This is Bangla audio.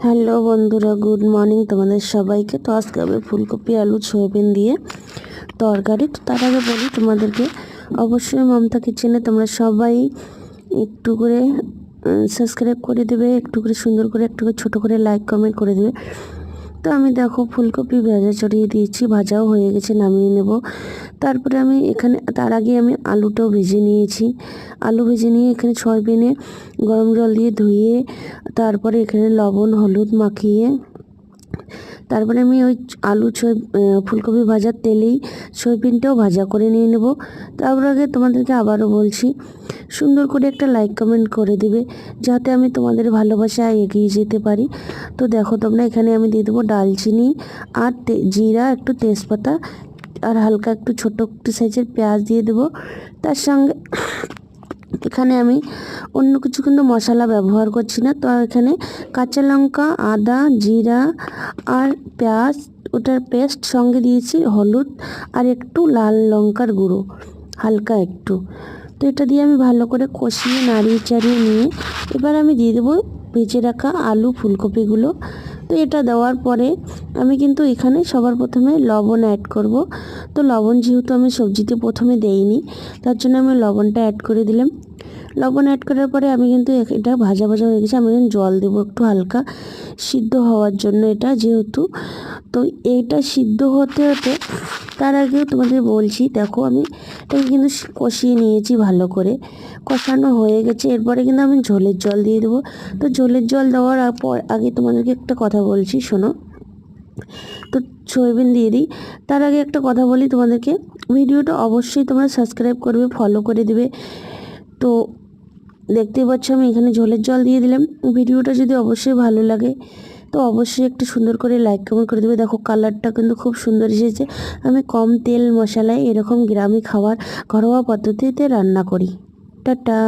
হ্যালো বন্ধুরা, গুড মর্নিং তোমাদের সবাইকে। তো আজকে আমি ফুলকপি আলু সয়াবিন দিয়ে তরকারি। তো তার আগে বলি তোমাদেরকে, অবশ্যই মমতা কিচেনে তোমরা সবাই একটু করে সাবস্ক্রাইব করে দেবে, একটু করে সুন্দর করে একটু করে ছোটো করে লাইক কমেন্ট করে দেবে। তো আমি দেখো ফুলকপি ভাজা চড়িয়ে দিয়েছি, ভাজাও হয়ে গেছে, নামিয়ে নেব। তারপরে আমি এখানে তার আগে আমি আলুটাও ভেজে নিয়েছি। আলু ভেজে নিয়ে এখানে সয়াবিনে গরম জল দিয়ে ধুয়ে তারপরে এখানে লবণ হলুদ মাখিয়ে তারপরে আমি ওই আলু ফুলকপি ভাজার তেলেই সয়াবিনটাও ভাজা করে নিয়ে নেব। তার আগে তোমাদেরকে আবারও বলছি, সুন্দর করে একটা লাইক কমেন্ট করে দিবে, যাতে আমি তোমাদের ভালোবাসায় এগিয়ে যেতে পারি। তো দেখো তোমরা, এখানে আমি দিয়ে দেবো ডালচিনি আর জিরা, একটু তেজপাতা আর হালকা একটু ছোটো একটু সাইজের পেঁয়াজ দিয়ে দেবো। তার সঙ্গে এখানে আমি অন্য কিছু কিন্তু মশলা ব্যবহার করছি না। তো এখানে কাঁচা লঙ্কা, আদা, জিরা আর পেঁয়াজ ওটার পেস্ট সঙ্গে দিয়েছি, হলুদ আর একটু লাল লঙ্কার গুঁড়ো হালকা একটু। তো এটা দিয়ে আমি ভালো করে কষিয়ে নাড়িয়ে চাড়িয়ে নিয়ে এবার আমি দিয়ে দেবো ভেজে রাখা আলু ফুলকপিগুলো। তো এটা দেওয়ার পরে আমি কিন্তু এখানে সবার প্রথমে লবণ অ্যাড করব। তো লবণ যেহেতু আমি সবজিতে প্রথমে দেইনি, তার জন্য আমি লবণটা অ্যাড করে দিলাম। লবণ অ্যাড করার পরে আমি কিন্তু এটা ভাজা ভাজা হয়ে গেছে, আমি জল দেবো একটু হালকা সিদ্ধ হওয়ার জন্য এটা যেহেতু। তো এইটা সিদ্ধ হতে হতে তার আগেও তোমাদের বলছি, দেখো আমি এটাকে কিন্তু কষিয়ে নিয়েছি ভালো করে, কষানো হয়ে গেছে। এরপরে কিন্তু আমি ঝোলের জল দিয়ে দেবো। তো ঝোলের জল দেওয়ার পর আগে তোমাদেরকে একটা কথা বলছি, শোনো। তো সয়াবিন দিয়ে দিই, তার আগে একটা কথা বলি তোমাদেরকে, ভিডিওটা অবশ্যই তোমরা সাবস্ক্রাইব করবে, ফলো করে দেবে। তো দেখতেই পাচ্ছ আমি এখানে ঝোলের জল দিয়ে দিলাম। ভিডিওটা যদি অবশ্যই ভালো লাগে তো অবশ্যই একটু সুন্দর করে লাইক কমেন্ট করে দেবে। দেখো কালারটা কিন্তু খুব সুন্দর এসেছে। আমি কম তেল মশলায় এরকম গ্রামীণ খাবার ঘরোয়া পদ্ধতিতে রান্না করি। টাটা।